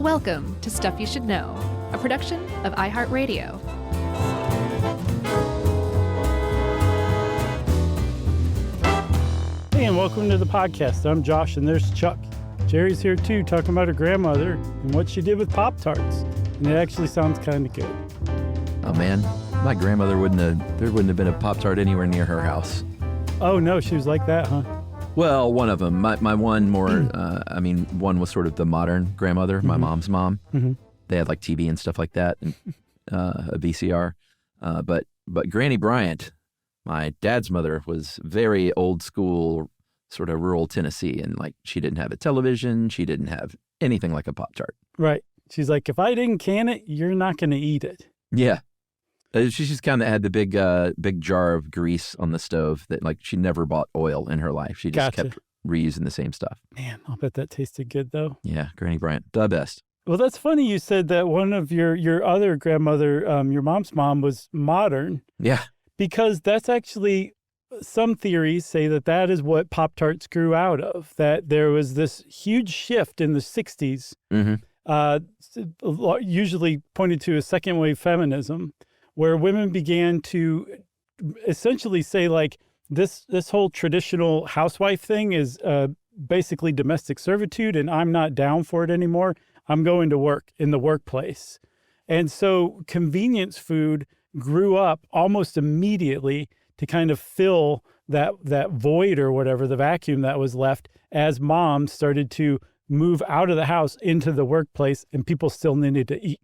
Welcome to Stuff You Should Know, a production of iHeartRadio. Hey, and welcome to the podcast. I'm Josh, and there's Chuck. Jerry's here too, talking about her grandmother and what she did with Pop-Tarts. And it actually sounds kind of good. Oh man, my grandmother there wouldn't have been a Pop-Tart anywhere near her house. Oh no, she was like that, huh? Well, one of them. My one more, one was sort of the modern grandmother, my mom's mom. Mm-hmm. They had like TV and stuff like that, and a VCR. But Granny Bryant, my dad's mother, was very old school, sort of rural Tennessee, and like she didn't have a television, she didn't have anything like a Pop-Tart. Right. She's like, if I didn't can it, you're not going to eat it. Yeah. She just kind of had the big jar of grease on the stove that like she never bought oil in her life. She just kept reusing the same stuff. Man, I'll bet that tasted good though. Yeah, Granny Bryant, the best. Well, that's funny you said that one of your other grandmother, your mom's mom, was modern. Yeah. Because that's actually, some theories say that is what Pop-Tarts grew out of, that there was this huge shift in the 60s, usually pointed to as second wave feminism, where women began to essentially say like this whole traditional housewife thing is basically domestic servitude, and I'm not down for it anymore. I'm going to work in the workplace. And so convenience food grew up almost immediately to kind of fill that void or whatever, the vacuum that was left as moms started to move out of the house into the workplace and people still needed to eat.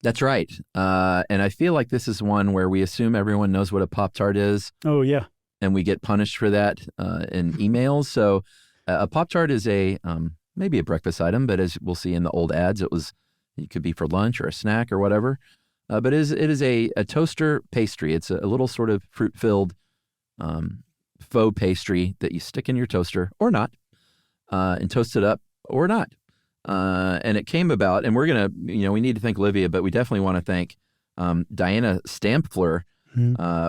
That's right. And I feel like this is one where we assume everyone knows what a Pop-Tart is. Oh, yeah. And we get punished for that in emails. So a Pop-Tart is maybe a breakfast item, but as we'll see in the old ads, it could be for lunch or a snack or whatever. But it is a toaster pastry. It's a little sort of fruit-filled faux pastry that you stick in your toaster or not and toast it up or not. And it came about, and we're going to, we need to thank Livia, but we definitely want to thank Diana Stampfler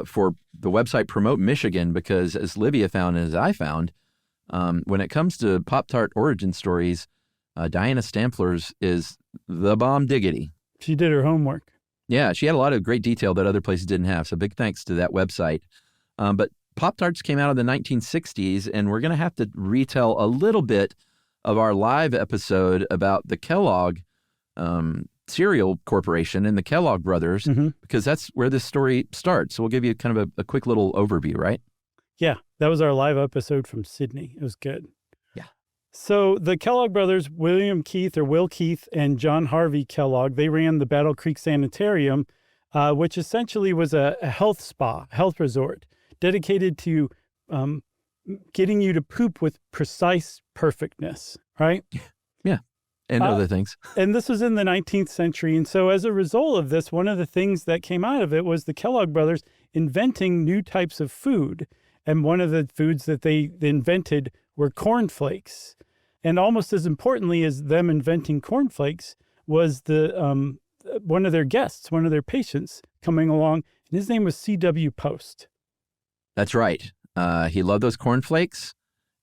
for the website Promote Michigan, because as Livia found and as I found, when it comes to Pop-Tart origin stories, Diana Stampfler's is the bomb diggity. She did her homework. Yeah, she had a lot of great detail that other places didn't have, so big thanks to that website. But Pop-Tarts came out in the 1960s, and we're going to have to retell a little bit of our live episode about the Kellogg cereal corporation and the Kellogg brothers, because that's where this story starts. So we'll give you kind of a quick little overview, right? Yeah, that was our live episode from Sydney. It was good. Yeah. So the Kellogg brothers, Will Keith and John Harvey Kellogg, they ran the Battle Creek Sanitarium, which essentially was a health resort dedicated to getting you to poop with precise perfectness, right? Yeah, and other things. And this was in the 19th century. And so as a result of this, one of the things that came out of it was the Kellogg brothers inventing new types of food. And one of the foods that they invented were cornflakes. And almost as importantly as them inventing cornflakes was the one of their guests, one of their patients coming along, and his name was C.W. Post. That's right. He loved those cornflakes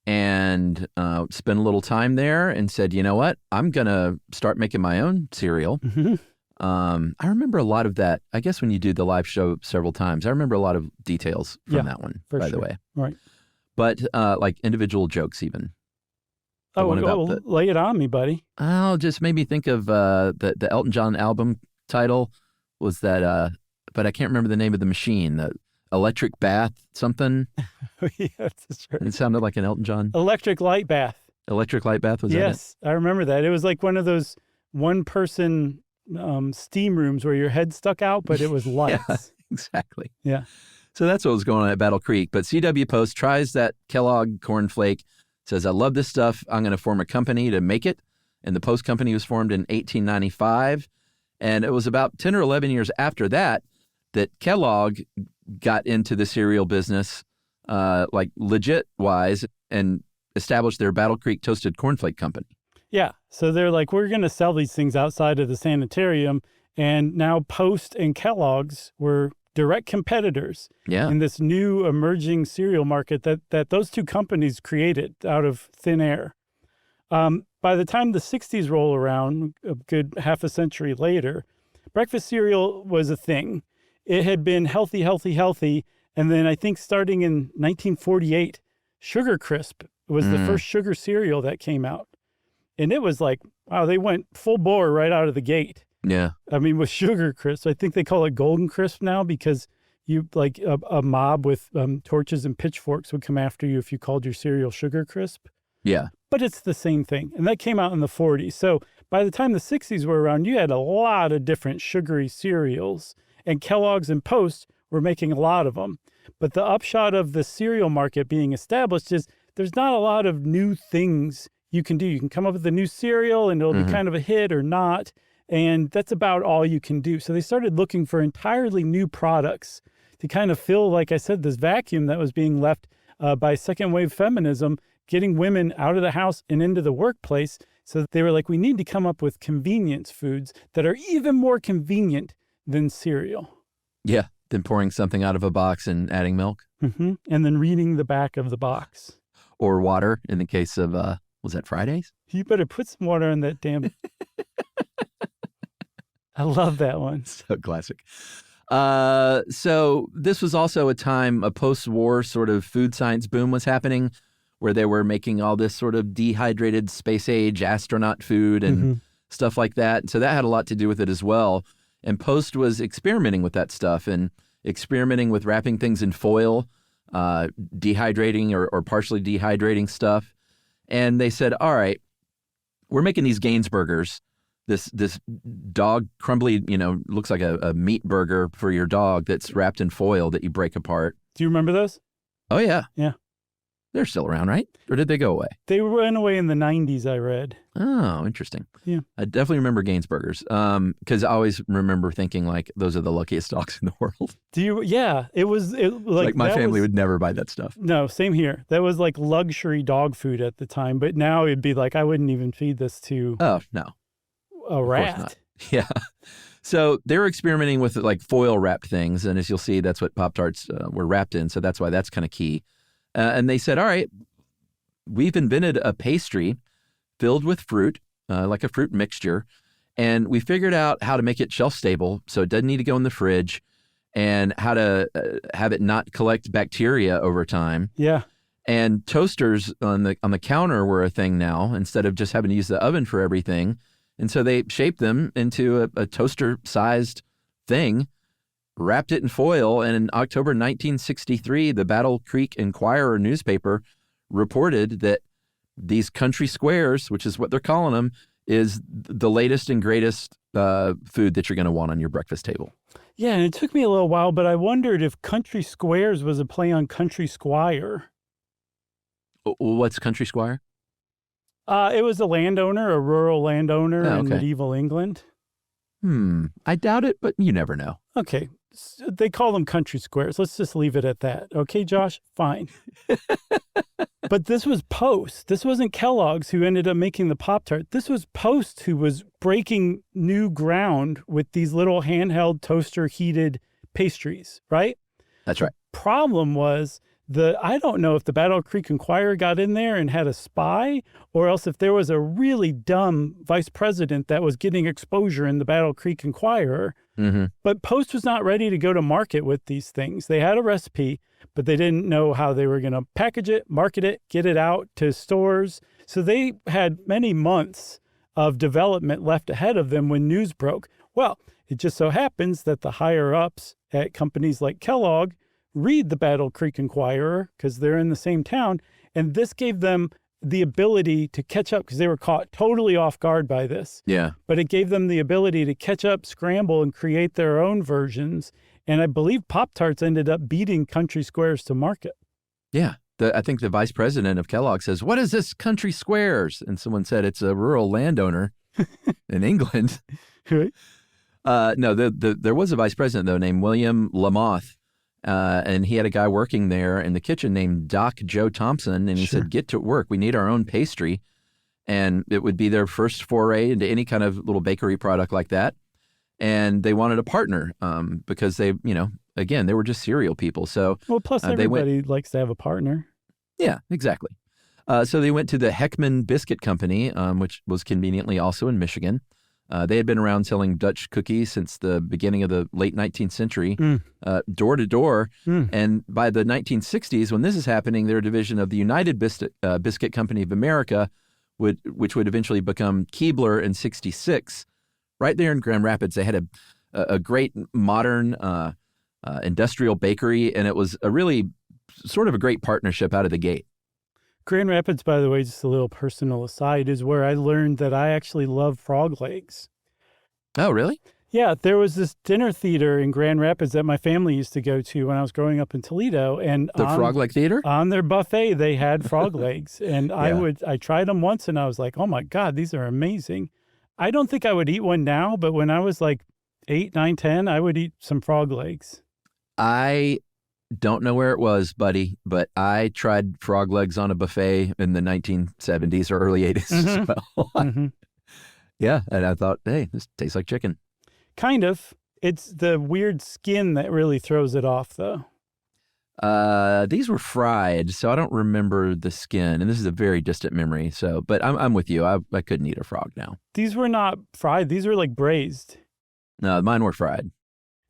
and spent a little time there and said, you know what, I'm going to start making my own cereal. I remember a lot of that. I guess when you do the live show several times, I remember a lot of details from that one, by the way. Right. But like individual jokes even. Lay it on me, buddy. Oh, just made me think of the Elton John album title was that, but I can't remember the name of the machine, the electric bath something. Yes, that's right. It sounded like an Elton John. Electric light bath. Electric light bath, was that it? Yes, I remember that. It was like one of those one-person steam rooms where your head stuck out, but it was lights. Yeah, exactly. Yeah. So that's what was going on at Battle Creek. But C.W. Post tries that Kellogg cornflake, says, I love this stuff. I'm going to form a company to make it. And the Post Company was formed in 1895. And it was about 10 or 11 years after that Kellogg got into the cereal business, like legit-wise, and established their Battle Creek Toasted Cornflake Company. Yeah. So they're like, we're going to sell these things outside of the sanitarium. And now Post and Kellogg's were direct competitors in this new emerging cereal market that those two companies created out of thin air. by the time the 60s roll around, a good half a century later, breakfast cereal was a thing. It had been healthy, healthy, healthy. And then I think starting in 1948, Sugar Crisp was the first sugar cereal that came out. And it was like, wow, they went full bore right out of the gate. Yeah. I mean, with Sugar Crisp, I think they call it Golden Crisp now because you like a mob with torches and pitchforks would come after you if you called your cereal Sugar Crisp. Yeah. But it's the same thing. And that came out in the 40s. So by the time the 60s were around, you had a lot of different sugary cereals. And Kellogg's and Post were making a lot of them. But the upshot of the cereal market being established is there's not a lot of new things you can do. You can come up with a new cereal and it'll be kind of a hit or not. And that's about all you can do. So they started looking for entirely new products to kind of fill, like I said, this vacuum that was being left by second wave feminism, getting women out of the house and into the workplace. So they were like, we need to come up with convenience foods that are even more convenient than cereal. Yeah. Than pouring something out of a box and adding milk. And then reading the back of the box. Or water in the case of, was that Fridays? You better put some water in that damn... I love that one. So classic. So this was also a time, a post-war sort of food science boom was happening where they were making all this sort of dehydrated space age astronaut food and stuff like that. So that had a lot to do with it as well. And Post was experimenting with that stuff and experimenting with wrapping things in foil, dehydrating or partially dehydrating stuff. And they said, all right, we're making these Gaines burgers. This dog crumbly, looks like a meat burger for your dog that's wrapped in foil that you break apart. Do you remember those? Oh, yeah. Yeah. They're still around, right? Or did they go away? They went away in the 90s, I read. Oh, interesting. Yeah. I definitely remember Gaines burgers because I always remember thinking like those are the luckiest dogs in the world. Do you? Yeah. It was like my family would never buy that stuff. No, same here. That was like luxury dog food at the time. But now it'd be like, I wouldn't even feed this to Oh, no. A rat. Yeah. So they were experimenting with like foil wrapped things. And as you'll see, that's what Pop-Tarts were wrapped in. So that's why that's kind of key. And they said, all right, we've invented a pastry filled with fruit, like a fruit mixture. And we figured out how to make it shelf stable so it doesn't need to go in the fridge and how to have it not collect bacteria over time. Yeah. And toasters on the counter were a thing now instead of just having to use the oven for everything. And so they shaped them into a toaster-sized thing, wrapped it in foil, and in October 1963, the Battle Creek Enquirer newspaper reported that these country squares, which is what they're calling them, is the latest and greatest food that you're going to want on your breakfast table. Yeah, and it took me a little while, but I wondered if country squares was a play on country squire. What's country squire? It was a landowner, a rural landowner in medieval England. I doubt it, but you never know. Okay. They call them country squares. Let's just leave it at that. Okay, Josh? Fine. But this was Post. This wasn't Kellogg's who ended up making the Pop-Tart. This was Post who was breaking new ground with these little handheld toaster heated pastries, right? That's right. Problem was I don't know if the Battle Creek Enquirer got in there and had a spy, or else if there was a really dumb vice president that was getting exposure in the Battle Creek Enquirer. But Post was not ready to go to market with these things. They had a recipe, but they didn't know how they were going to package it, market it, get it out to stores. So they had many months of development left ahead of them when news broke. Well, it just so happens that the higher ups at companies like Kellogg read the Battle Creek Enquirer because they're in the same town. And this gave them the ability to catch up because they were caught totally off guard by this. Yeah. But it gave them the ability to catch up, scramble, and create their own versions. And I believe Pop-Tarts ended up beating country squares to market. Yeah. I think the vice president of Kellogg says, "What is this country squares?" And someone said it's a rural landowner in England. Right. No, there was a vice president, though, named William Lamoth. And he had a guy working there in the kitchen named Doc Joe Thompson. And he said, "Get to work. We need our own pastry." And it would be their first foray into any kind of little bakery product like that. And they wanted a partner because they, again, they were just cereal people. So plus everybody likes to have a partner. Yeah, exactly. So they went to the Heckman Biscuit Company, which was conveniently also in Michigan. They had been around selling Dutch cookies since the beginning of the late 19th century, door to door. And by the 1960s, when this is happening, they're a division of the United Biscuit Company of America, which would eventually become Keebler in 66. Right there in Grand Rapids, they had a great modern industrial bakery, and it was a really sort of a great partnership out of the gate. Grand Rapids, by the way, just a little personal aside, is where I learned that I actually love frog legs. Oh, really? Yeah, there was this dinner theater in Grand Rapids that my family used to go to when I was growing up in Toledo. And the Frog Leg Theater? On their buffet, they had frog legs. And I tried them once and I was like, oh my God, these are amazing. I don't think I would eat one now, but when I was like 8, 9, 10, I would eat some frog legs. I don't know where it was, buddy, but I tried frog legs on a buffet in the 1970s or early 80s as well. Yeah, and I thought, hey, this tastes like chicken. Kind of. It's the weird skin that really throws it off, though. These were fried, so I don't remember the skin, and this is a very distant memory. So, but I'm with you. I couldn't eat a frog now. These were not fried. These were like braised. No, mine were fried.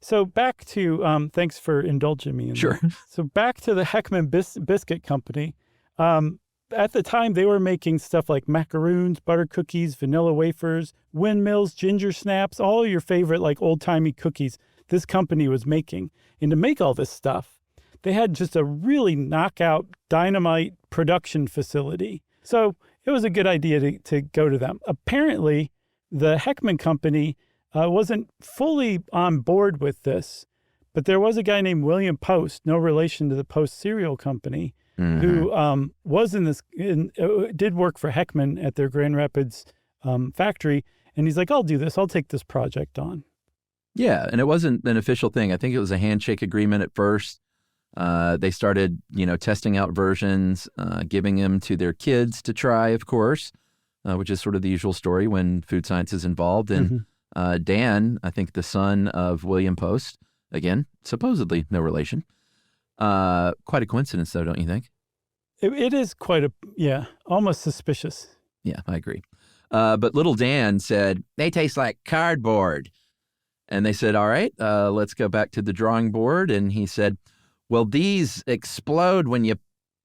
So back to, thanks for indulging me. Sure. So back to the Heckman Biscuit Company. At the time, they were making stuff like macaroons, butter cookies, vanilla wafers, windmills, ginger snaps, all your favorite like old-timey cookies this company was making. And to make all this stuff, they had just a really knockout dynamite production facility. So it was a good idea to go to them. Apparently, the Heckman Company wasn't fully on board with this, but there was a guy named William Post, no relation to the Post cereal company, who was did work for Heckman at their Grand Rapids factory. And he's like, I'll do this. I'll take this project on. Yeah, and it wasn't an official thing. I think it was a handshake agreement at first. They started, testing out versions, giving them to their kids to try, of course, which is sort of the usual story when food science is involved. And Dan, I think the son of William Post, again, supposedly no relation. Quite a coincidence, though, don't you think? It is quite almost suspicious. Yeah, I agree. But little Dan said, they taste like cardboard. And they said, all right, let's go back to the drawing board. And he said, well, these explode when you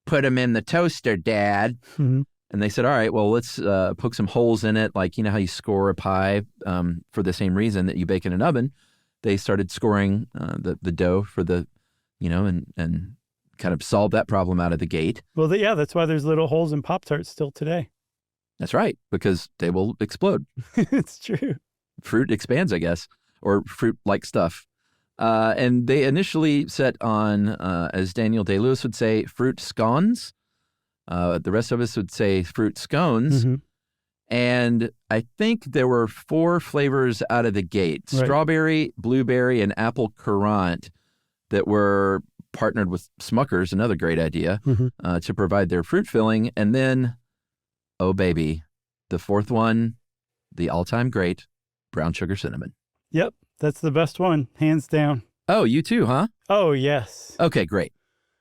put them in the toaster, Dad. And they said, all right, well, let's poke some holes in it. Like, how you score a pie for the same reason that you bake in an oven. They started scoring the dough for the, and kind of solve that problem out of the gate. Well, that's why there's little holes in Pop-Tarts still today. That's right, because they will explode. It's true. Fruit expands, I guess, or fruit-like stuff. And they initially set on, as Daniel Day-Lewis would say, fruit scones. The rest of us would say fruit scones. And I think there were 4 flavors out of the gate, right. Strawberry, blueberry, and apple currant, that were partnered with Smucker's, another great idea, to provide their fruit filling. And then, oh baby, the 4th one, the all-time great, brown sugar cinnamon. Yep, that's the best one, hands down. Oh, you too, huh? Oh, yes. Okay, great.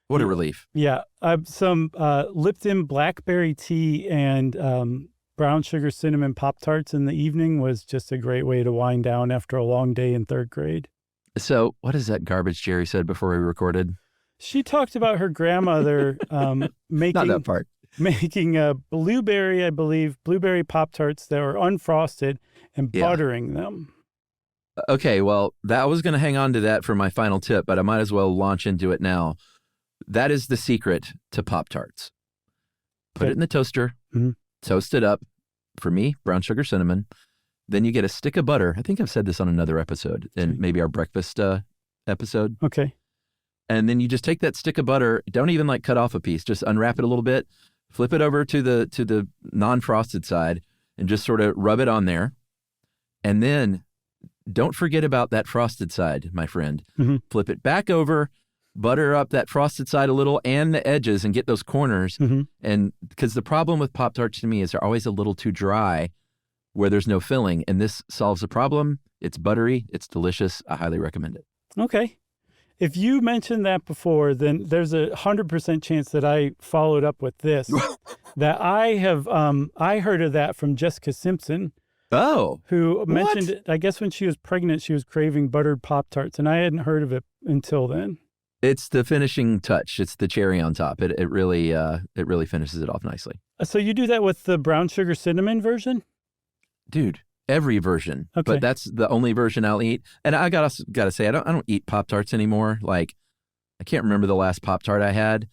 What a relief. Yeah, some Lipton blackberry tea and brown sugar cinnamon Pop-Tarts in the evening was just a great way to wind down after a long day in 3rd grade. So what is that garbage Jerry said before we recorded? She talked about her grandmother making Not that part. Making a blueberry Pop-Tarts that were unfrosted and buttering them. Okay, well, I was going to hang on to that for my final tip, but I might as well launch into it now. That is the secret to Pop-Tarts. Put it in the toaster, toast it up. For me, brown sugar cinnamon. Then you get a stick of butter. I think I've said this on another episode, and maybe our breakfast episode. Okay. And then you just take that stick of butter. Don't even cut off a piece. Just unwrap it a little bit, flip it over to the non-frosted side, and just sort of rub it on there. And then don't forget about that frosted side, my friend. Flip it back over, butter up that frosted side a little and the edges, and get those corners. And because the problem with Pop-Tarts to me is they're always a little too dry, where there's no filling, and this solves the problem. It's buttery. It's delicious. I highly recommend it. Okay. If you mentioned that before, then there's 100% chance that I followed up with this. That I have, I heard of that from Jessica Simpson. Oh. Who mentioned it, I guess when she was pregnant, she was craving buttered Pop-Tarts, and I hadn't heard of it until then. It's the finishing touch. It's the cherry on top. It really finishes it off nicely. So you do that with the brown sugar cinnamon version? Dude, every version. Okay. But that's the only version I'll eat. And I gotta say, I don't eat Pop-Tarts anymore. Like, I can't remember the last Pop-Tart I had,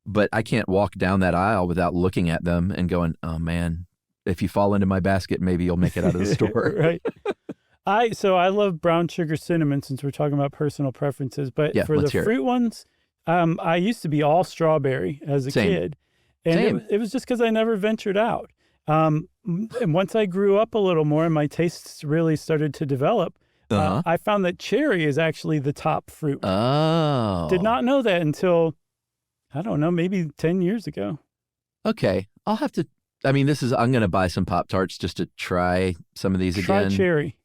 but I can't walk down that aisle without looking at them and going, oh man, if you fall into my basket, maybe you'll make it out of the store. Right. So I love brown sugar cinnamon, since we're talking about personal preferences, but for the fruit ones, I used to be all strawberry as a kid. And it was just because I never ventured out. And once I grew up a little more and my tastes really started to develop, I found that cherry is actually the top fruit. Oh. Did not know that until, I don't know, maybe 10 years ago. Okay. I'll have to, I'm going to buy some Pop-Tarts just to try some of these again. Try cherry.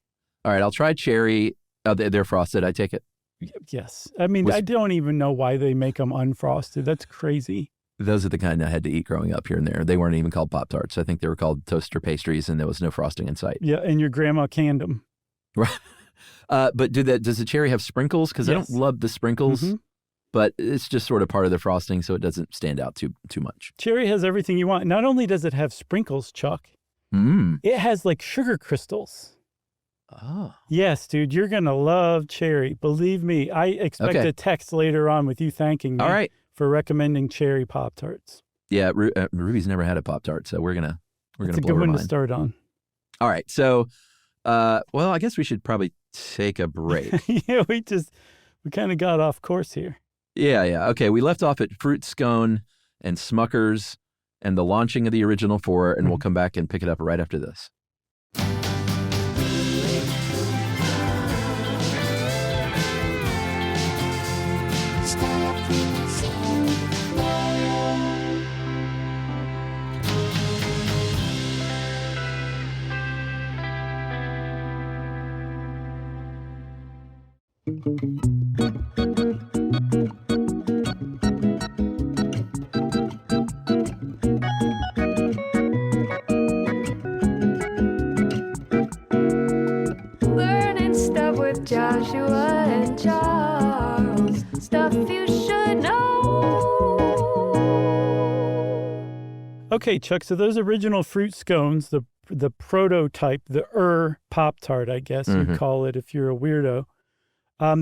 All right, I'll try cherry. Oh, they're frosted, I take it? Yes. I don't even know why they make them unfrosted. That's crazy. Those are the kind I had to eat growing up here and there. They weren't even called Pop-Tarts. I think they were called toaster pastries, and there was no frosting in sight. Yeah, and your grandma canned them. Right. But does the cherry have sprinkles? Because I don't love the sprinkles, but it's just sort of part of the frosting, so it doesn't stand out too much. Cherry has everything you want. Not only does it have sprinkles, Chuck, it has like sugar crystals. Oh. Yes, dude, you're going to love cherry. Believe me, I expect a text later on with you thanking me for recommending cherry Pop-Tarts. Yeah, Ruby's never had a Pop-Tart, so we're going to blow her mind. It's a good one to start on. All right, so, well, I guess we should probably take a break. Yeah, we kind of got off course here. Yeah. Okay, we left off at Fruit Scone and Smuckers and the launching of the original four, and we'll come back and pick it up right after this. Learning stuff with Joshua and Charles. Stuff you should know. Okay, Chuck, so those original fruit scones, the prototype, the Pop-Tart, I guess you'd call it if you're a weirdo,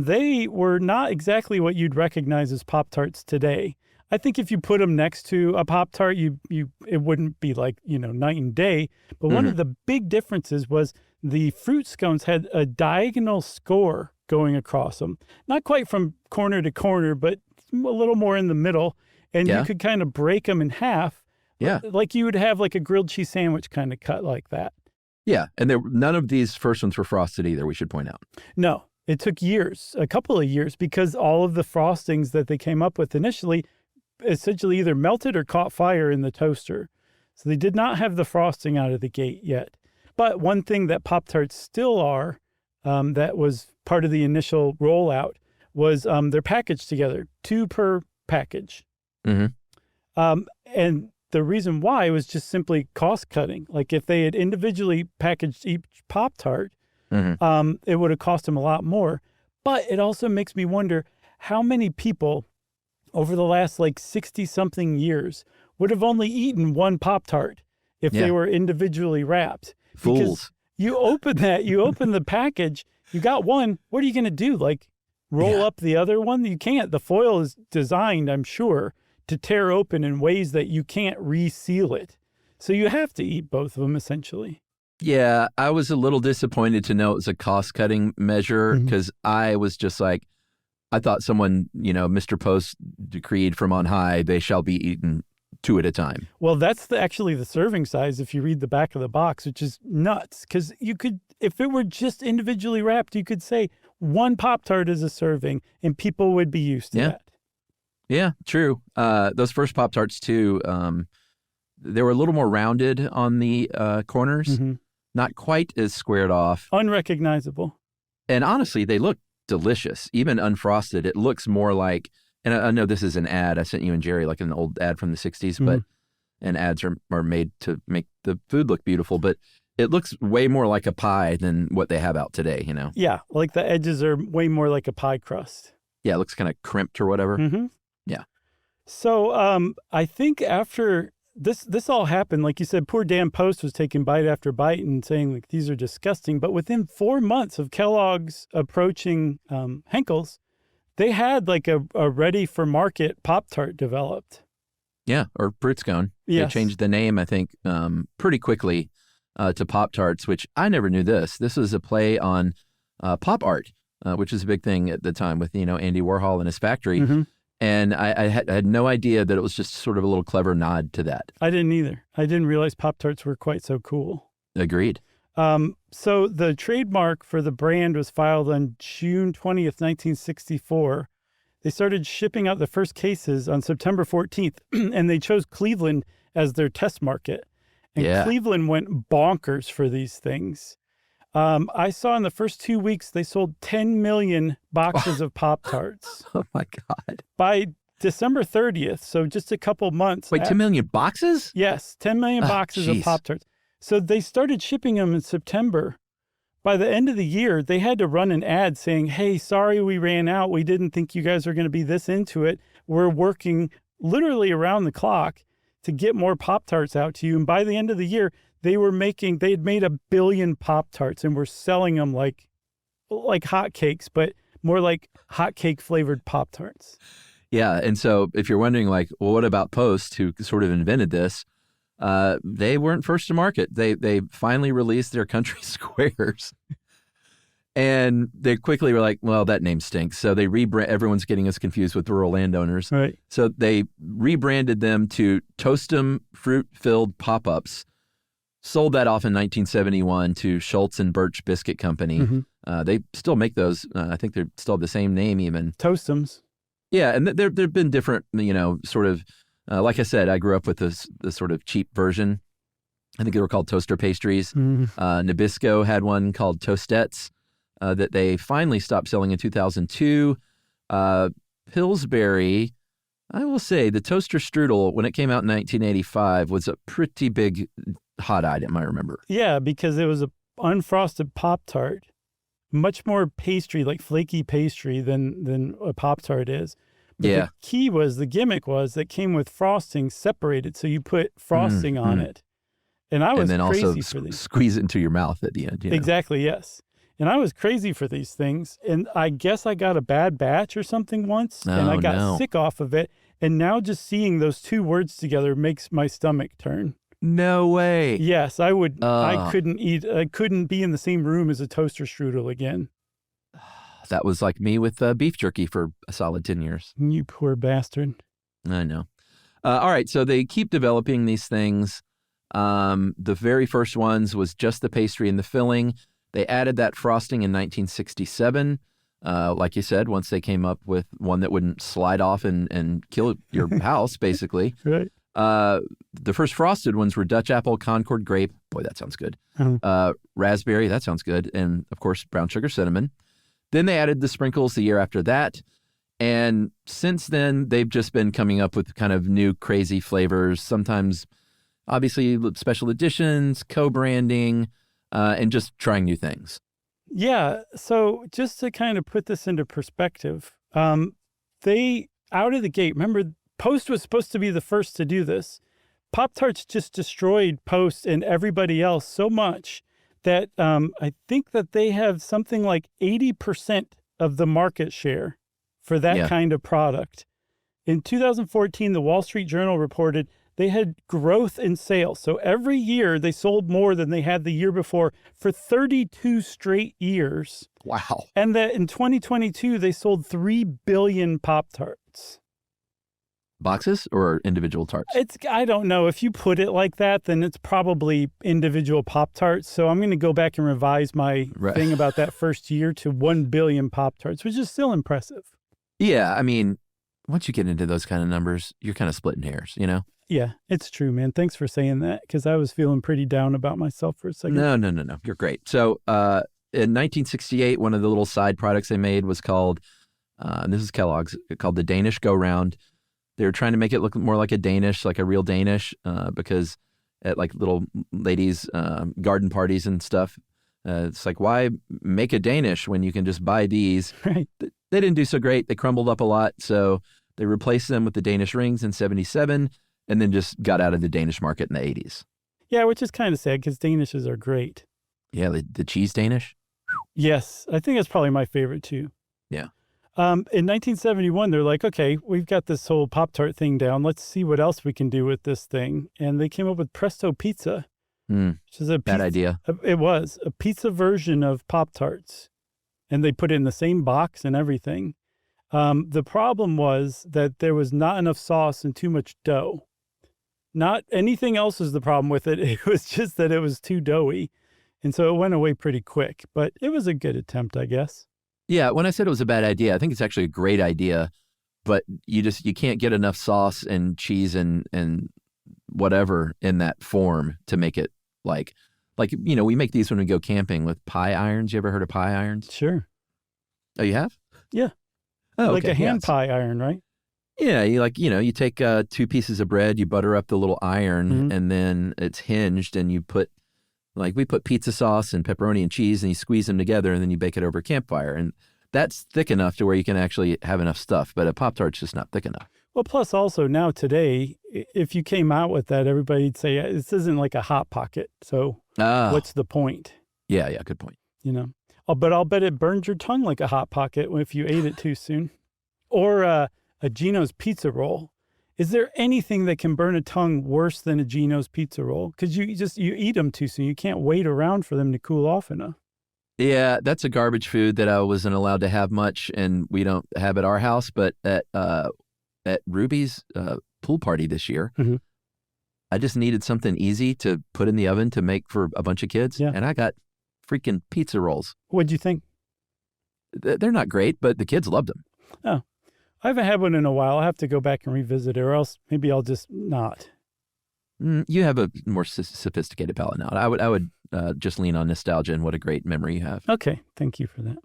they were not exactly what you'd recognize as Pop-Tarts today. I think if you put them next to a Pop-Tart, it wouldn't be like, night and day. But one of the big differences was the fruit scones had a diagonal score going across them. Not quite from corner to corner, but a little more in the middle. And you could kind of break them in half. Yeah. Like you would have like a grilled cheese sandwich kind of cut like that. Yeah. And none of these first ones were frosted either, we should point out. No, it took years, a couple of years, because all of the frostings that they came up with initially essentially either melted or caught fire in the toaster. So they did not have the frosting out of the gate yet. But one thing that Pop-Tarts still are, that was part of the initial rollout, was they're packaged together, 2 per package. And the reason why was just simply cost cutting. Like if they had individually packaged each Pop-Tart, it would have cost them a lot more. But it also makes me wonder how many people over the last like 60-something years would have only eaten one Pop-Tart if they were individually wrapped. Fools. Because you open the package, you got one, what are you going to do? Like roll up the other one? You can't. The foil is designed, I'm sure, to tear open in ways that you can't reseal it. So you have to eat both of them essentially. Yeah, I was a little disappointed to know it was a cost-cutting measure because I was just like, I thought someone, Mr. Post decreed from on high, they shall be eaten 2 at a time. Well, that's actually the serving size if you read the back of the box, which is nuts. Because you could, if it were just individually wrapped, you could say 1 Pop-Tart is a serving and people would be used to that. Yeah, true. Those first Pop-Tarts too, they were a little more rounded on the corners, not quite as squared off. Unrecognizable. And honestly, they look delicious. Even unfrosted, it looks more like, and I know this is an ad. I sent you and Jerry like an old ad from the 60s, but and ads are made to make the food look beautiful, but it looks way more like a pie than what they have out today, you know? Yeah, like the edges are way more like a pie crust. Yeah, it looks kind of crimped or whatever. Mm-hmm. Yeah. So I think after this all happened, like you said, poor Dan Post was taking bite after bite and saying, like, these are disgusting. But within 4 months of Kellogg's approaching Henkel's, they had like a ready-for-market Pop-Tart developed. Yeah, or fruit scone. Yes. They changed the name, I think, pretty quickly to Pop-Tarts, which I never knew this. This was a play on pop art, which is a big thing at the time with, Andy Warhol and his factory. Mm-hmm. And I had no idea that it was just sort of a little clever nod to that. I didn't either. I didn't realize Pop-Tarts were quite so cool. Agreed. So the trademark for the brand was filed on June 20th, 1964. They started shipping out the first cases on September 14th, and they chose Cleveland as their test market. And Cleveland went bonkers for these things. I saw in the first 2 weeks, they sold 10 million boxes of Pop-Tarts. Oh, my God. By December 30th, so just a couple months. Wait, 10 million boxes? Yes, 10 million boxes of Pop-Tarts. So they started shipping them in September. By the end of the year, they had to run an ad saying, hey, sorry we ran out. We didn't think you guys were going to be this into it. We're working literally around the clock to get more Pop-Tarts out to you. And by the end of the year, they had made 1 billion Pop-Tarts and were selling them like hotcakes, but more like hotcake flavored Pop-Tarts. Yeah. And so if you're wondering, like, well, what about Post, who sort of invented this? They weren't first to market. They finally released their country squares. And they quickly were like, well, that name stinks. So they everyone's getting us confused with rural landowners. Right. So they rebranded them to Toastum Fruit-Filled Pop-Ups. Sold that off in 1971 to Schultz and Birch Biscuit Company. Mm-hmm. They still make those. I think they're still the same name even. Toastums. Yeah, and there've been different, sort of, like I said, I grew up with this sort of cheap version. I think they were called toaster pastries. Mm-hmm. Nabisco had one called Toastettes that they finally stopped selling in 2002. Pillsbury, I will say, the toaster strudel, when it came out in 1985, was a pretty big hot item, I remember. Yeah, because it was a unfrosted Pop-Tart, much more pastry, like flaky pastry than a Pop-Tart is. But the gimmick was that came with frosting separated, so you put frosting on it. And I was crazy also for these. Squeeze it into your mouth at the end. Exactly, yes. And I was crazy for these things. And I guess I got a bad batch or something once, and I got sick off of it. And now just seeing those two words together makes my stomach turn. No way. Yes, I would. I couldn't eat. I couldn't be in the same room as a toaster strudel again. That was like me with beef jerky for a solid 10 years. You poor bastard. I know. All right, so they keep developing these things. The very first ones was just the pastry and the filling. They added that frosting in 1967. Like you said, once they came up with one that wouldn't slide off and kill your house, basically. Right. The first frosted ones were Dutch apple, Concord grape. Boy, that sounds good. Raspberry, that sounds good. And, of course, brown sugar cinnamon. Then they added the sprinkles the year after that. And since then, they've just been coming up with kind of new crazy flavors, sometimes, obviously, special editions, co-branding, and just trying new things. Yeah. So just to kind of put this into perspective, they, out of the gate, remember, Post was supposed to be the first to do this. Pop-Tarts just destroyed Post and everybody else so much that I think that they have something like 80% of the market share for that kind of product. In 2014, the Wall Street Journal reported they had growth in sales. So every year they sold more than they had the year before for 32 straight years. Wow. And that in 2022, they sold 3 billion Pop-Tarts. Boxes or individual tarts? I don't know. If you put it like that, then it's probably individual Pop-Tarts. So I'm going to go back and revise my thing about that first year to 1 billion Pop-Tarts, which is still impressive. Yeah. I mean, once you get into those kind of numbers, you're kind of splitting hairs, Yeah, it's true, man. Thanks for saying that, because I was feeling pretty down about myself for a second. No. You're great. So in 1968, one of the little side products they made was called, and this is Kellogg's, called the Danish Go Round. They were trying to make it look more like a Danish, like a real Danish, because at like little ladies' garden parties and stuff, it's like, why make a Danish when you can just buy these? Right. They didn't do so great. They crumbled up a lot, so they replaced them with the Danish rings in 77, and then just got out of the Danish market in the 80s. Yeah, which is kind of sad because Danishes are great. Yeah, the cheese Danish. Yes, I think that's probably my favorite too. Yeah. In 1971, they're like, okay, we've got this whole Pop-Tart thing down. Let's see what else we can do with this thing. And they came up with Presto Pizza, which is a bad idea. It was a pizza version of Pop-Tarts. And they put it in the same box and everything. The problem was that there was not enough sauce and too much dough. Not anything else is the problem with it. It was just that it was too doughy. And so it went away pretty quick. But it was a good attempt, I guess. Yeah, when I said it was a bad idea, I think it's actually a great idea, but you can't get enough sauce and cheese and whatever in that form to make it like we make these when we go camping with pie irons. You ever heard of pie irons? Sure. Oh, you have? Yeah. Oh, like okay. a hand pie iron, right? Yeah, you take 2 pieces of bread, you butter up the little iron, and then it's hinged, and you put, we put pizza sauce and pepperoni and cheese, and you squeeze them together, and then you bake it over a campfire. And that's thick enough to where you can actually have enough stuff, but a Pop-Tart's just not thick enough. Well, plus also now today, if you came out with that, everybody'd say, this isn't like a Hot Pocket, so what's the point? Yeah, good point. But I'll bet it burned your tongue like a Hot Pocket if you ate it too soon. Or a Gino's pizza roll. Is there anything that can burn a tongue worse than a Gino's pizza roll? Because you eat them too soon. You can't wait around for them to cool off enough. Yeah, that's a garbage food that I wasn't allowed to have much, and we don't have at our house. But at Ruby's pool party this year, I just needed something easy to put in the oven to make for a bunch of kids, and I got freaking pizza rolls. What'd you think? They're not great, but the kids loved them. Oh, I haven't had one in a while. I'll have to go back and revisit it, or else maybe I'll just not. You have a more sophisticated palate now. I would just lean on nostalgia and what a great memory you have. Okay, thank you for that.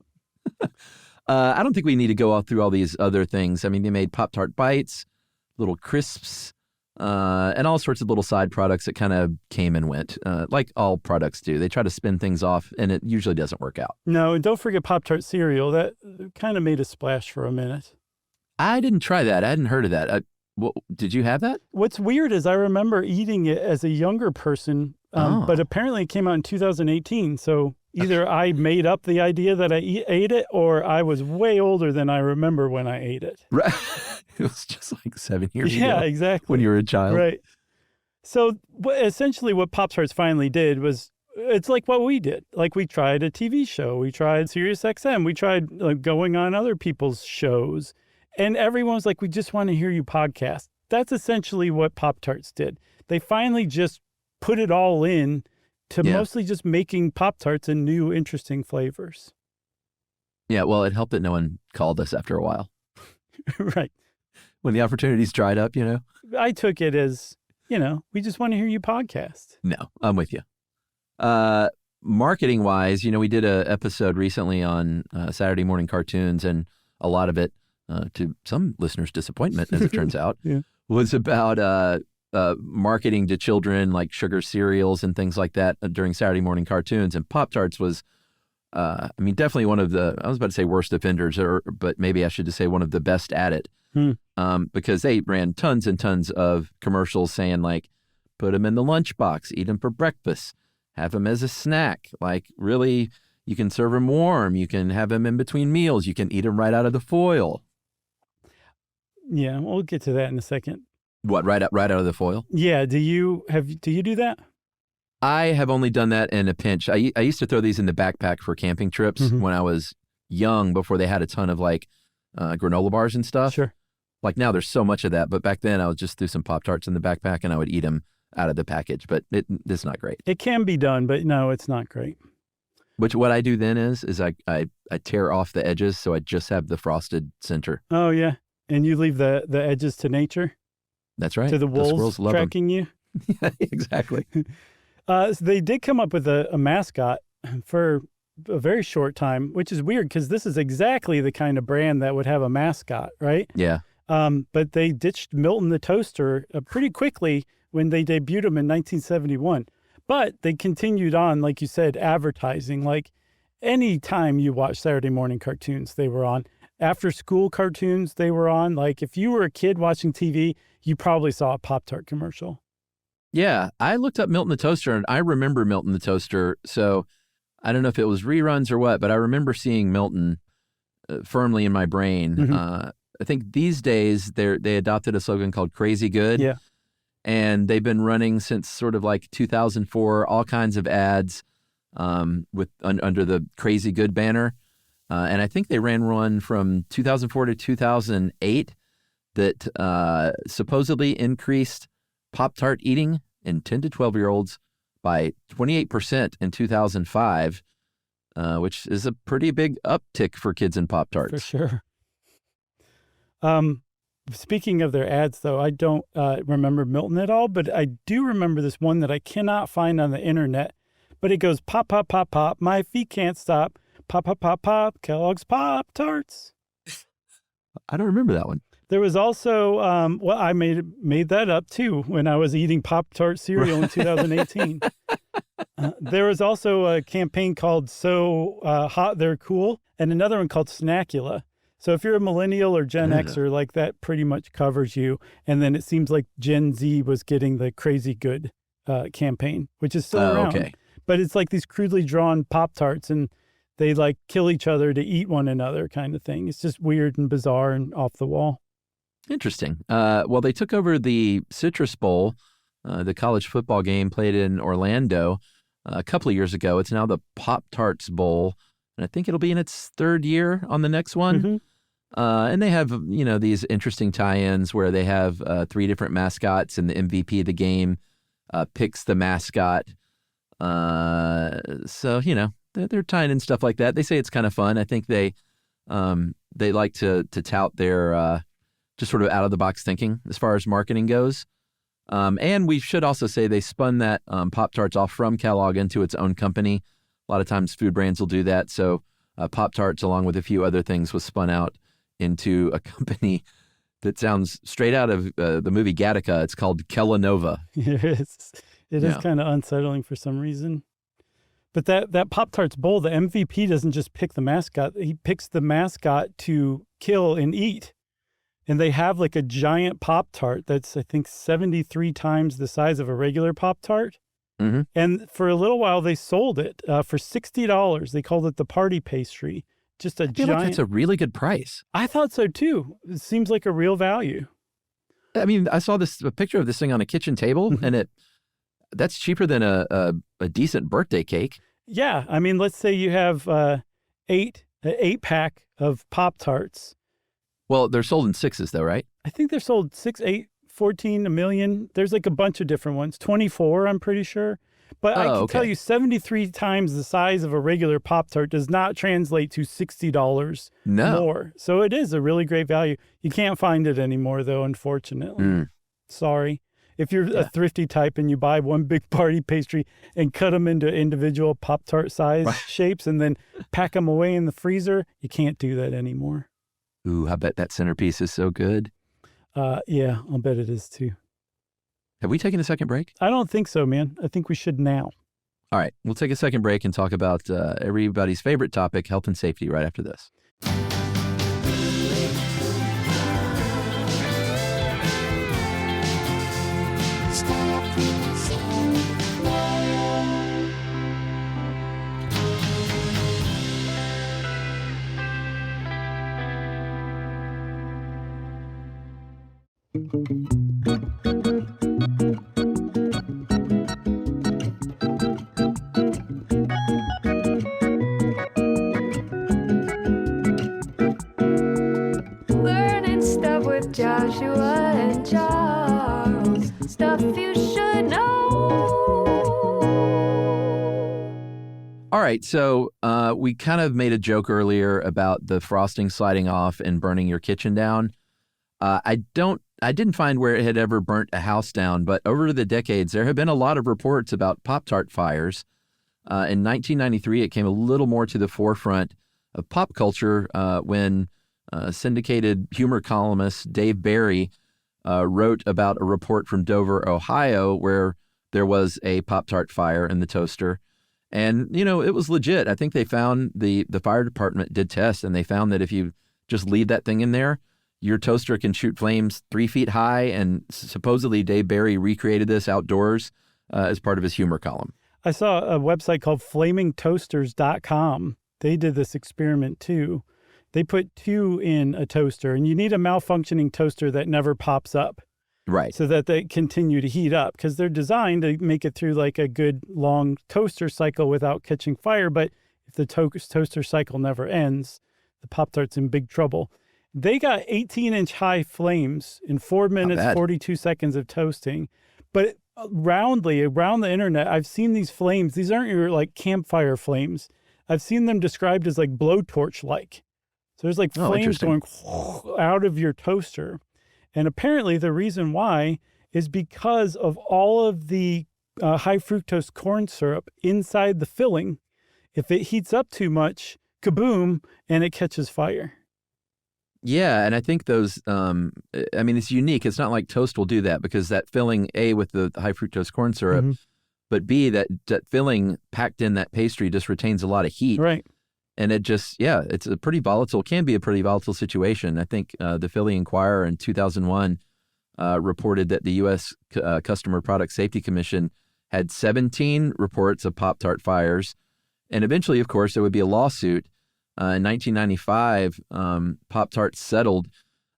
I don't think we need to go through all these other things. I mean, they made Pop-Tart Bites, little crisps, and all sorts of little side products that kind of came and went, like all products do. They try to spin things off, and it usually doesn't work out. No, and don't forget Pop-Tart cereal. That kind of made a splash for a minute. I didn't try that. I hadn't heard of that. Did you have that? What's weird is I remember eating it as a younger person, but apparently it came out in 2018. So either I made up the idea that I ate it, or I was way older than I remember when I ate it. Right. It was just like 7 years ago. Yeah, exactly. When you were a child. Right. So essentially what Pop-Tarts finally did was, it's like what we did. Like we tried a TV show. We tried Sirius XM. We tried going on other people's shows. And everyone was like, we just want to hear you podcast. That's essentially what Pop-Tarts did. They finally just put it all in to mostly just making Pop-Tarts in new, interesting flavors. Yeah, well, it helped that no one called us after a while. Right. When the opportunities dried up, I took it as, we just want to hear you podcast. No, I'm with you. Marketing-wise, we did an episode recently on Saturday morning cartoons, and a lot of it, to some listeners' disappointment, as it turns out, was about marketing to children, like sugar cereals and things like that during Saturday morning cartoons. And Pop-Tarts was, definitely one of the, I was about to say worst offenders, but maybe I should just say one of the best at it. Because they ran tons and tons of commercials saying, like, put them in the lunchbox, eat them for breakfast, have them as a snack. Like, really, you can serve them warm. You can have them in between meals. You can eat them right out of the foil. Yeah, we'll get to that in a second. What, right out of the foil? Yeah. Do you do that? I have only done that in a pinch. I used to throw these in the backpack for camping trips when I was young, before they had a ton of granola bars and stuff. Sure. Like now there's so much of that, but back then I would just do some Pop-Tarts in the backpack and I would eat them out of the package, but it's not great. It can be done, but no, it's not great. What I do then is I tear off the edges, so I just have the frosted center. Oh, yeah. And you leave the edges to nature? That's right. To the wolves tracking you? Yeah, exactly. So they did come up with a mascot for a very short time, which is weird because this is exactly the kind of brand that would have a mascot, right? Yeah. But they ditched Milton the Toaster pretty quickly when they debuted him in 1971. But they continued on, like you said, advertising. Like any time you watch Saturday morning cartoons, they were on. After school cartoons, they were on. Like if you were a kid watching TV, you probably saw a Pop-Tart commercial. Yeah, I looked up Milton the Toaster, and I remember Milton the Toaster. So I don't know if it was reruns or what, but I remember seeing Milton firmly in my brain. Mm-hmm. I think these days they adopted a slogan called Crazy Good. Yeah. And they've been running since sort of like 2004, all kinds of ads under the Crazy Good banner. And I think they ran one from 2004 to 2008 that supposedly increased Pop-Tart eating in 10 to 12-year-olds by 28% in 2005, which is a pretty big uptick for kids in Pop-Tarts. For sure. Speaking of their ads, though, I don't remember Milton at all, but I do remember this one that I cannot find on the internet. But it goes, pop, pop, pop, pop, my feet can't stop. Pop, pop, pop, pop, Kellogg's Pop-Tarts. I don't remember that one. There was also, I made that up too when I was eating Pop-Tart cereal in 2018. There was also a campaign called So Hot They're Cool, and another one called Snackula. So if you're a millennial or Gen Xer, like that pretty much covers you. And then it seems like Gen Z was getting the Crazy Good campaign, which is still around. Okay. But it's like these crudely drawn Pop-Tarts, and they like kill each other to eat one another kind of thing. It's just weird and bizarre and off the wall. Interesting. Well, they took over the Citrus Bowl, the college football game played in Orlando a couple of years ago. It's now the Pop-Tarts Bowl, and I think it'll be in its third year on the next one. Mm-hmm. And they have, these interesting tie-ins where they have 3 different mascots, and the MVP of the game picks the mascot. So, they're tying in stuff like that. They say it's kind of fun. I think they like to tout their just sort of out-of-the-box thinking as far as marketing goes. And we should also say they spun that Pop-Tarts off from Kellogg into its own company. A lot of times food brands will do that. So Pop-Tarts, along with a few other things, was spun out into a company that sounds straight out of the movie Gattaca. It's called Kellanova. It is kind of unsettling for some reason. But that Pop-Tarts Bowl, the MVP doesn't just pick the mascot. He picks the mascot to kill and eat. And they have like a giant Pop-Tart that's, I think, 73 times the size of a regular Pop-Tart. Mm-hmm. And for a little while, they sold it for $60. They called it the party pastry. Just a giant. Like that's a really good price. I thought so too. It seems like a real value. I mean, I saw a picture of this thing on a kitchen table, and that's cheaper than a decent birthday cake. Yeah, I mean, let's say you have an 8-pack of Pop-Tarts. Well, they're sold in 6s, though, right? I think they're sold 6, 8, 14, a million. There's like a bunch of different ones. 24, I'm pretty sure. But I can tell you 73 times the size of a regular Pop-Tart does not translate to $60 more. So it is a really great value. You can't find it anymore, though, unfortunately. Sorry. If you're a thrifty type and you buy one big party pastry and cut them into individual Pop-Tart size shapes and then pack them away in the freezer, you can't do that anymore. Ooh, I bet that centerpiece is so good. Yeah, I'll bet it is too. Have we taken a second break? I don't think so, man. I think we should now. All right, we'll take a second break and talk about everybody's favorite topic, health and safety, right after this. Learning stuff with Joshua and Charles. Stuff you should know. All right, so we kind of made a joke earlier about the frosting sliding off and burning your kitchen down. I didn't find where it had ever burnt a house down, but over the decades, there have been a lot of reports about Pop-Tart fires. In 1993, it came a little more to the forefront of pop culture when syndicated humor columnist Dave Barry wrote about a report from Dover, Ohio, where there was a Pop-Tart fire in the toaster. And, it was legit. I think they found the fire department did tests, and they found that if you just leave that thing in there, your toaster can shoot flames 3 feet high. And supposedly Dave Barry recreated this outdoors as part of his humor column. I saw a website called flamingtoasters.com. They did this experiment too. They put 2 in a toaster, and you need a malfunctioning toaster that never pops up. Right. So that they continue to heat up, because they're designed to make it through like a good long toaster cycle without catching fire. But if the toaster cycle never ends, the Pop-Tart's in big trouble. They got 18-inch high flames in 4 minutes, 42 seconds of toasting. But around the internet, I've seen these flames. These aren't your like campfire flames. I've seen them described as like blowtorch-like. So there's like flames going out of your toaster. And apparently the reason why is because of all of the high fructose corn syrup inside the filling. If it heats up too much, kaboom, and it catches fire. Yeah, and I think those, it's unique. It's not like toast will do that, because that filling, A, with the high fructose corn syrup, but B, that filling packed in that pastry just retains a lot of heat. Right. And it just, it's a pretty volatile, can be a pretty volatile situation. I think the Philly Inquirer in 2001 reported that the U.S. Customer Product Safety Commission had 17 reports of Pop-Tart fires. And eventually, of course, there would be a lawsuit. In 1995, Pop-Tart settled.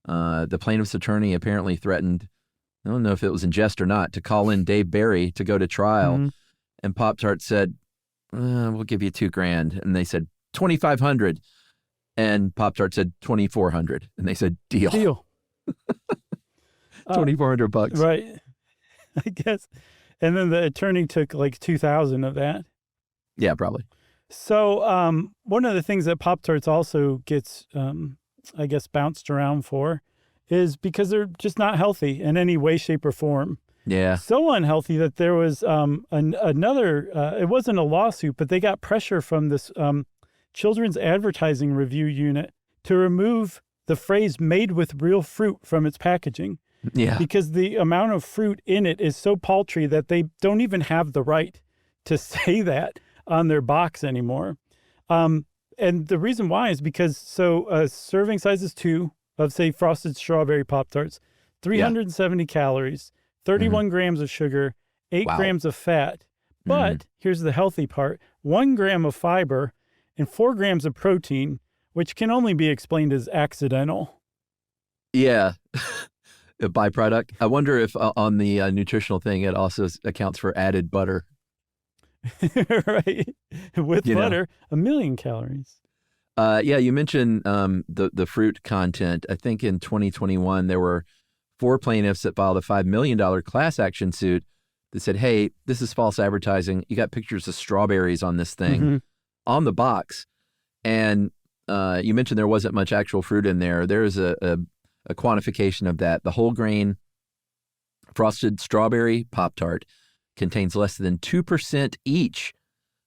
The plaintiff's attorney apparently threatened, I don't know if it was in jest or not, to call in Dave Barry to go to trial. And Pop-Tart said, we'll give you $2,000. And they said, $2,500. And Pop-Tart said $2,400. And they said, deal. $2,400. Right. I guess. And then the attorney took like 2,000 of that. Yeah, probably. So one of the things that Pop-Tarts also gets, bounced around for is because they're just not healthy in any way, shape, or form. Yeah. So unhealthy that there was another, it wasn't a lawsuit, but they got pressure from this Children's Advertising Review Unit to remove the phrase "made with real fruit" from its packaging. Yeah. Because the amount of fruit in it is so paltry that they don't even have the right to say that on their box anymore. And the reason why is because, serving size is 2 of, say, frosted strawberry Pop-Tarts, 370 calories, 31 grams of sugar, 8 grams of fat. But here's the healthy part, 1 gram of fiber, and 4 grams of protein, which can only be explained as accidental. Yeah. A byproduct. I wonder if on the nutritional thing, it also accounts for added butter. Right. With butter, 1 million calories. You mentioned the fruit content. I think in 2021, there were 4 plaintiffs that filed a $5 million class action suit that said, hey, this is false advertising. You got pictures of strawberries on this thing on the box. And you mentioned there wasn't much actual fruit in there. There's a quantification of that. The whole grain frosted strawberry Pop-Tart contains less than 2% each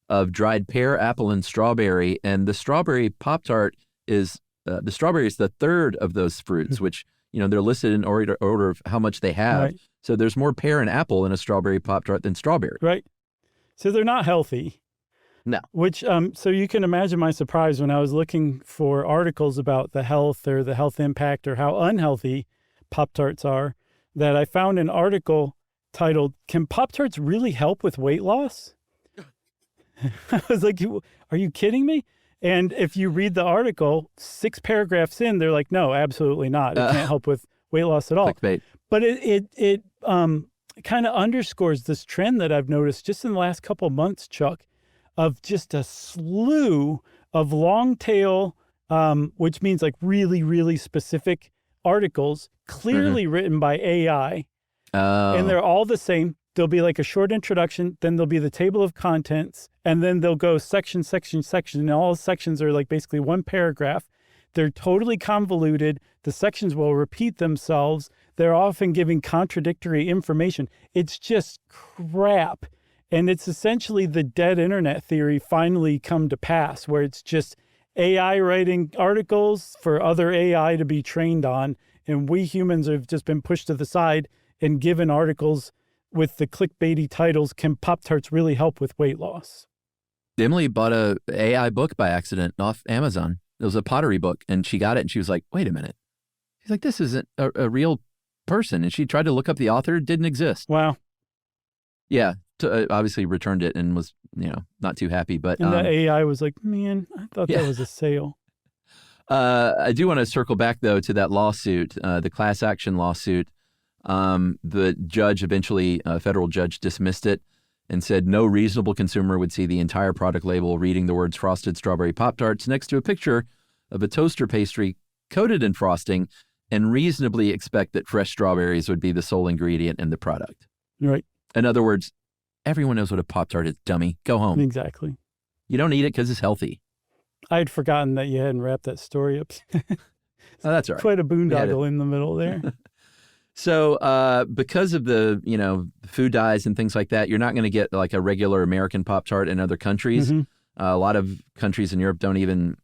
of dried pear, apple, and strawberry. And the strawberry Pop-Tart is the third of those fruits, which, they're listed in order of how much they have. Right. So there's more pear and apple in a strawberry Pop-Tart than strawberry. Right. So they're not healthy. No. Which, so you can imagine my surprise when I was looking for articles about the health or the health impact or how unhealthy Pop-Tarts are, that I found an article titled, "Can Pop-Tarts really help with weight loss?" I was like, are you kidding me? And if you read the article, 6 paragraphs in, they're like, no, absolutely not. It can't help with weight loss at all. Clickbait. But it kind of underscores this trend that I've noticed just in the last couple of months, Chuck, of just a slew of long tail, which means like really, really specific articles, clearly written by AI. And they're all the same. There'll be like a short introduction, then there'll be the table of contents, and then they'll go section, section, section. And all sections are like basically one paragraph. They're totally convoluted. The sections will repeat themselves. They're often giving contradictory information. It's just crap. And it's essentially the dead internet theory finally come to pass, where it's just AI writing articles for other AI to be trained on. And we humans have just been pushed to the side and given articles with the clickbaity titles, "Can Pop-Tarts really help with weight loss?" Emily bought a AI book by accident off Amazon. It was a pottery book, and she got it, and she was like, wait a minute. She's like, this isn't a real person. And she tried to look up the author. It didn't exist. Wow. Yeah. Obviously returned it and was, not too happy. But and the AI was like, man, I thought that was a sale. I do want to circle back, though, to that lawsuit, the class action lawsuit. The judge eventually, a federal judge, dismissed it and said no reasonable consumer would see the entire product label reading the words frosted strawberry Pop-Tarts next to a picture of a toaster pastry coated in frosting and reasonably expect that fresh strawberries would be the sole ingredient in the product. Right. In other words, everyone knows what a Pop-Tart is, dummy. Go home. Exactly. You don't eat it because it's healthy. I had forgotten that you hadn't wrapped that story up. Oh, that's all right. Quite a boondoggle in the middle there. So because of the, food dyes and things like that, you're not going to get like a regular American Pop-Tart in other countries. Mm-hmm. A lot of countries in Europe don't even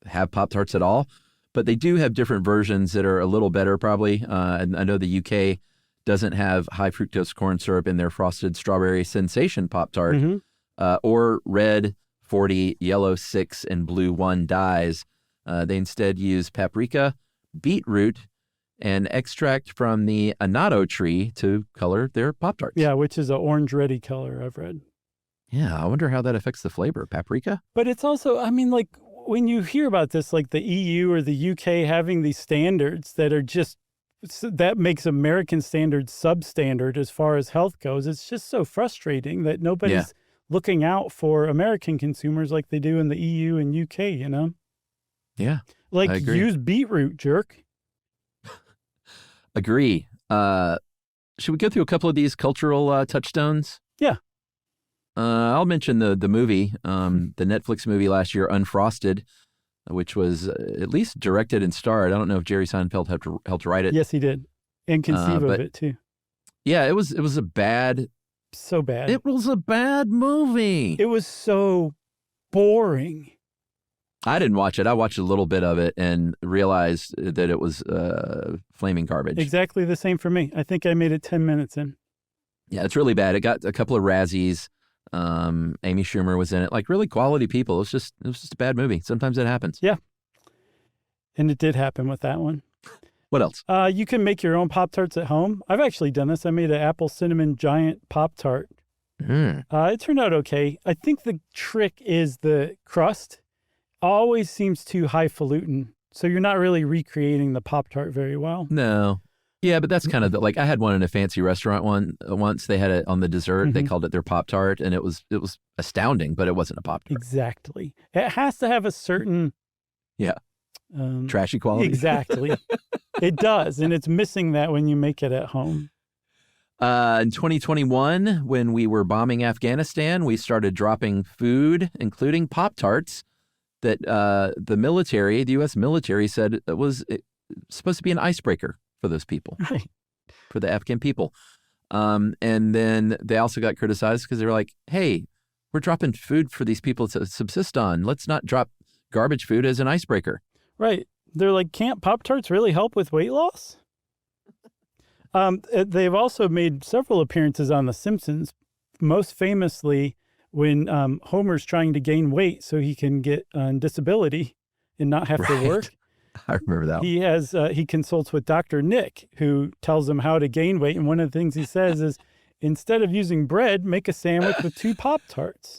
have Pop-Tarts at all. But they do have different versions that are a little better probably. And I know the UK doesn't have high fructose corn syrup in their frosted strawberry sensation Pop-Tart or red 40, yellow 6, and blue 1 dyes. They instead use paprika, beetroot, and extract from the annatto tree to color their Pop-Tarts. Yeah, which is an orange-ready color, I've read. Yeah, I wonder how that affects the flavor. Paprika? But it's also, like, when you hear about this, like the EU or the UK having these standards that are just, that makes American standards substandard as far as health goes. It's just so frustrating that nobody's looking out for American consumers like they do in the EU and UK, Yeah. Like, use beetroot, jerk. Agree. Should we go through a couple of these cultural touchstones? Yeah. I'll mention the movie, the Netflix movie last year, Unfrosted, which was at least directed and starred. I don't know if Jerry Seinfeld helped write it. Yes, he did. And conceive of it, too. Yeah, it was a bad... So bad. It was a bad movie. It was so boring. I didn't watch it. I watched a little bit of it and realized that it was flaming garbage. Exactly the same for me. I think I made it 10 minutes in. Yeah, it's really bad. It got a couple of Razzies. Amy Schumer was in it. Like, really quality people. It was just a bad movie. Sometimes it happens. Yeah. And it did happen with that one. What else? You can make your own Pop-Tarts at home. I've actually done this. I made an apple cinnamon giant Pop-Tart. It turned out okay. I think the trick is the crust always seems too highfalutin. So you're not really recreating the Pop-Tart very well. No. Yeah, but that's kind of like I had one in a fancy restaurant once. They had it on the dessert. Mm-hmm. They called it their Pop-Tart, and it was astounding, but it wasn't a Pop-Tart. Exactly. It has to have a certain trashy quality. Exactly. It does, and it's missing that when you make it at home. In 2021, when we were bombing Afghanistan, we started dropping food, including Pop-Tarts, that the U.S. military said it was supposed to be an icebreaker for those people, right? For the Afghan people. And then they also got criticized because they were like, hey, we're dropping food for these people to subsist on. Let's not drop garbage food as an icebreaker. Right. They're like, can't Pop-Tarts really help with weight loss? They've also made several appearances on The Simpsons, most famously when Homer's trying to gain weight so he can get disability and not have to work. I remember that. He consults with Dr. Nick, who tells him how to gain weight. And one of the things he says is, instead of using bread, make a sandwich with 2 Pop-Tarts.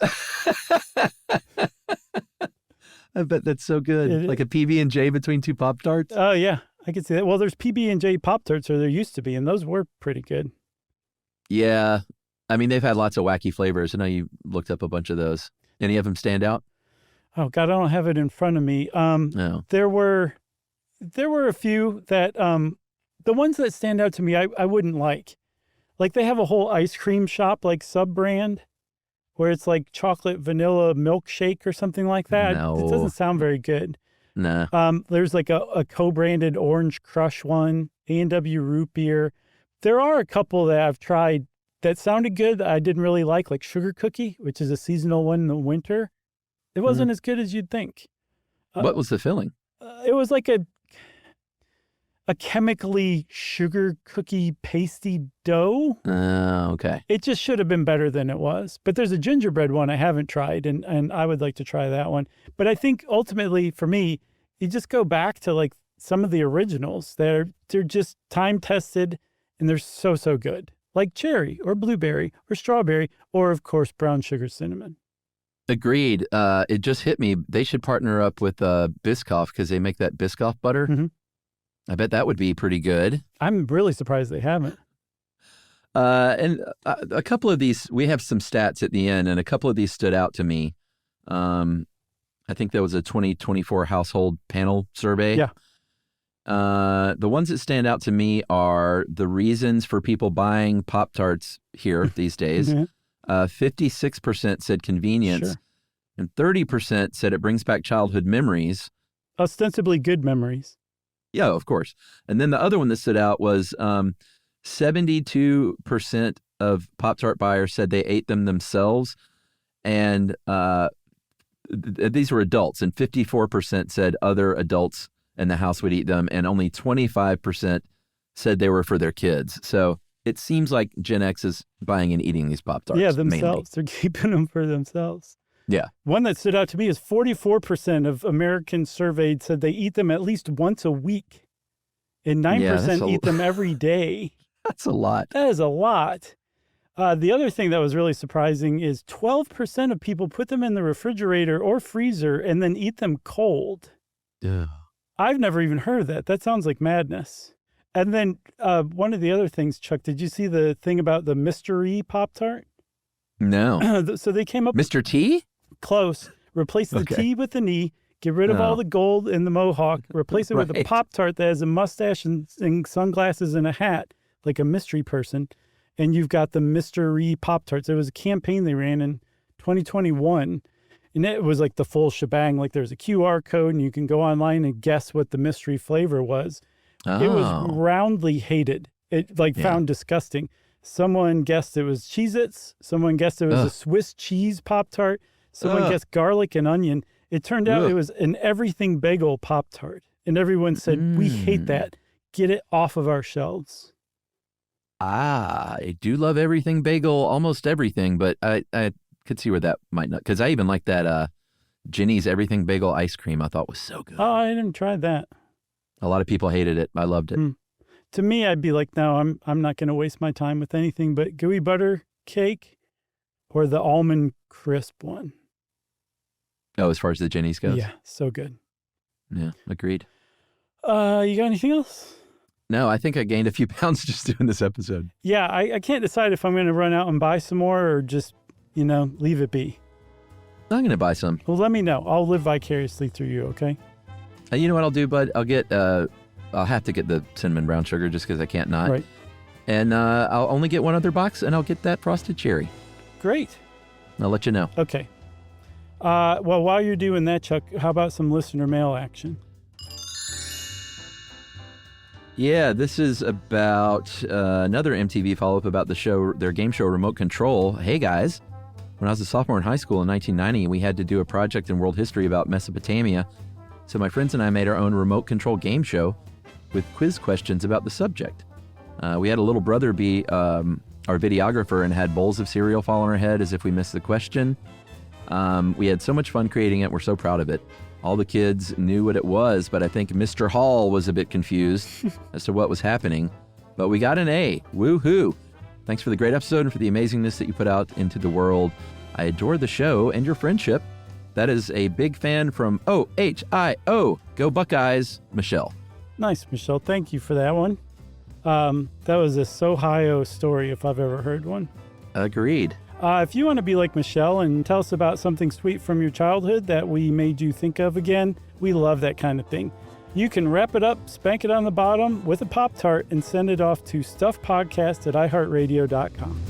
I bet that's so good. Like a PB&J between 2 Pop-Tarts? Oh, yeah. I can see that. Well, there's PB&J Pop-Tarts, or there used to be, and those were pretty good. Yeah. I mean, they've had lots of wacky flavors. I know you looked up a bunch of those. Any of them stand out? Oh, God, I don't have it in front of me. No. There were a few that, the ones that stand out to me, I wouldn't like. Like, they have a whole ice cream shop, like, sub-brand, where it's like chocolate vanilla milkshake or something like that. No. It doesn't sound very good. No. There's like a co-branded Orange Crush one, A&W Root Beer. There are a couple that I've tried that sounded good that I didn't really like Sugar Cookie, which is a seasonal one in the winter. It wasn't as good as you'd think. What was the filling? It was like a chemically sugar cookie pasty dough. Okay. It just should have been better than it was. But there's a gingerbread one I haven't tried, and I would like to try that one. But I think ultimately for me, you just go back to like some of the originals. They're just time tested and they're so good. Like cherry or blueberry or strawberry or of course brown sugar cinnamon. Agreed. It just hit me. They should partner up with Biscoff because they make that Biscoff butter. Mm-hmm. I bet that would be pretty good. I'm really surprised they haven't. And a couple of these, we have some stats at the end, and a couple of these stood out to me. I think there was a 2024 household panel survey. Yeah. The ones that stand out to me are the reasons for people buying Pop-Tarts here these days. Mm-hmm. 56% said convenience, Sure. and 30% said it brings back childhood memories. Ostensibly good memories. Yeah, of course. And then the other one that stood out was 72% of Pop-Tart buyers said they ate them themselves. And these were adults, and 54% said other adults in the house would eat them, and only 25% said they were for their kids. So it seems like Gen X is buying and eating these Pop-Tarts. Yeah, themselves. Mainly. They're keeping them for themselves. Yeah. One that stood out to me is 44% of Americans surveyed said they eat them at least once a week, and 9% eat them every day. That's a lot. That is a lot. The other thing that was really surprising is 12% of people put them in the refrigerator or freezer and then eat them cold. Ugh. I've never even heard of that. That sounds like madness. And then one of the other things, Chuck, did you see the thing about the mystery Pop-Tart? No. So they came up Mr. T? Close. Replace the T with the knee. Get rid of all the gold in the mohawk. Replace it with a Pop-Tart that has a mustache and sunglasses and a hat, like a mystery person. And you've got the mystery Pop-Tarts. It was a campaign they ran in 2021. And it was like the full shebang. Like there's a QR code and you can go online and guess what the mystery flavor was. Oh. It was roundly hated. It found disgusting. Someone guessed it was Cheez-Its. Someone guessed it was a Swiss cheese Pop-Tart. Someone guessed garlic and onion. It turned out it was an everything bagel Pop-Tart. And everyone said, we hate that. Get it off of our shelves. I do love everything bagel, almost everything, but I could see where that might not, because I even like that Ginny's everything bagel ice cream I thought was so good. Oh, I didn't try that. A lot of people hated it. I loved it. To me, I'd be like, no, I'm not going to waste my time with anything but gooey butter cake or the almond crisp one. Oh, as far as the Ginny's goes? Yeah, so good. Yeah, agreed. You got anything else? No, I think I gained a few pounds just doing this episode. Yeah, I can't decide if I'm going to run out and buy some more or just, leave it be. I'm going to buy some. Well, let me know. I'll live vicariously through you, okay? You know what I'll do, bud? I'll have to get the cinnamon brown sugar just because I can't not. Right. And I'll only get one other box, and I'll get that frosted cherry. Great. I'll let you know. Okay. Well, while you're doing that, Chuck, how about some listener mail action? Yeah, this is about another MTV follow-up about the show, their game show, Remote Control. Hey, guys. When I was a sophomore in high school in 1990, we had to do a project in world history about Mesopotamia. So my friends and I made our own remote control game show with quiz questions about the subject. We had a little brother be our videographer and had bowls of cereal fall on our head as if we missed the question. We had so much fun creating it. We're so proud of it. All the kids knew what it was, but I think Mr. Hall was a bit confused as to what was happening. But we got an A. Woo-hoo. Thanks for the great episode and for the amazingness that you put out into the world. I adore the show and your friendship. That is a big fan from OHIO. Go Buckeyes, Michelle. Nice, Michelle. Thank you for that one. That was a Sohio story if I've ever heard one. Agreed. If you want to be like Michelle and tell us about something sweet from your childhood that we made you think of again, we love that kind of thing. You can wrap it up, spank it on the bottom with a Pop-Tart, and send it off to stuffpodcast@iheartradio.com.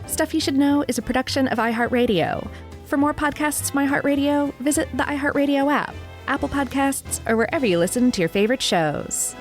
Stuff You Should Know is a production of iHeartRadio. For more podcasts from iHeartRadio, visit the iHeartRadio app, Apple Podcasts, or wherever you listen to your favorite shows.